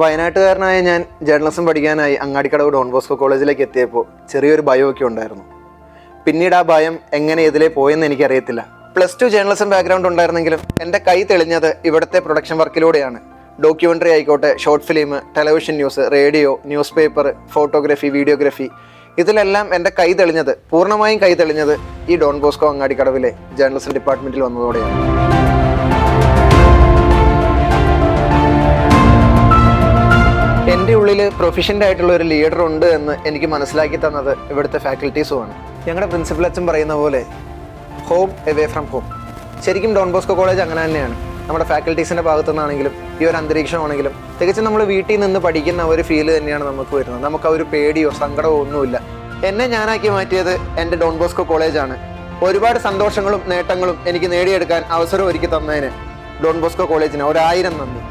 വയനാട്ടുകാരനായ ഞാൻ ജേർണലിസം പഠിക്കാനായി Angadikkadavu Don Bosco കോളേജിലേക്ക് എത്തിയപ്പോൾ ചെറിയൊരു ഭയമൊക്കെ ഉണ്ടായിരുന്നു. പിന്നീട് ആ ഭയം എങ്ങനെ ഇതിലേ പോയെന്ന് എനിക്കറിയത്തില്ല. +2 ജേർണലിസം ബാക്ക്ഗ്രൗണ്ട് ഉണ്ടായിരുന്നെങ്കിലും എൻ്റെ കൈ തെളിഞ്ഞത് ഇവിടുത്തെ പ്രൊഡക്ഷൻ വർക്കിലൂടെയാണ്. ഡോക്യുമെൻ്ററി ആയിക്കോട്ടെ, short film, television news, radio, news paper, photography, videography, ഇതിലെല്ലാം എൻ്റെ കൈ തെളിഞ്ഞത്, പൂർണ്ണമായും കൈ തെളിഞ്ഞത് ഈ ഡോൺ ബോസ്കോ അങ്ങാടിക്കടവിലെ ജേർണലിസം ഡിപ്പാർട്ട്മെൻറ്റിൽ വന്നതോടെയാണ്. എൻ്റെ ഉള്ളിൽ പ്രൊഫഷൻ്റ് ആയിട്ടുള്ള ഒരു ലീഡർ ഉണ്ട് എന്ന് എനിക്ക് മനസ്സിലാക്കി തന്നത് ഇവിടുത്തെ ഫാക്കൽറ്റീസുമാണ്. ഞങ്ങളുടെ പ്രിൻസിപ്പൽ അച്ഛൻ പറയുന്ന പോലെ ഹോം എവേ ഫ്രം ഹോം. ശരിക്കും ഡോൺ ബോസ്കോ കോളേജ് അങ്ങനെ തന്നെയാണ്. നമ്മുടെ ഫാക്കൽറ്റീസിൻ്റെ ഭാഗത്തു നിന്നാണെങ്കിലും ഈ ഒരു അന്തരീക്ഷമാണെങ്കിലും തികച്ചും നമ്മൾ വീട്ടിൽ നിന്ന് പഠിക്കുന്ന ഒരു ഫീല് തന്നെയാണ് നമുക്ക് വരുന്നത്. നമുക്ക് ആ ഒരു പേടിയോ സങ്കടമോ ഒന്നുമില്ല. എന്നെ ഞാനാക്കി മാറ്റിയത് എൻ്റെ ഡോൺ ബോസ്കോ കോളേജാണ്. ഒരുപാട് സന്തോഷങ്ങളും നേട്ടങ്ങളും എനിക്ക് നേടിയെടുക്കാൻ അവസരം ഒരുക്കി തന്നതിന് ഡോൺ ബോസ്കോ കോളേജിന് 1000 നന്ദി.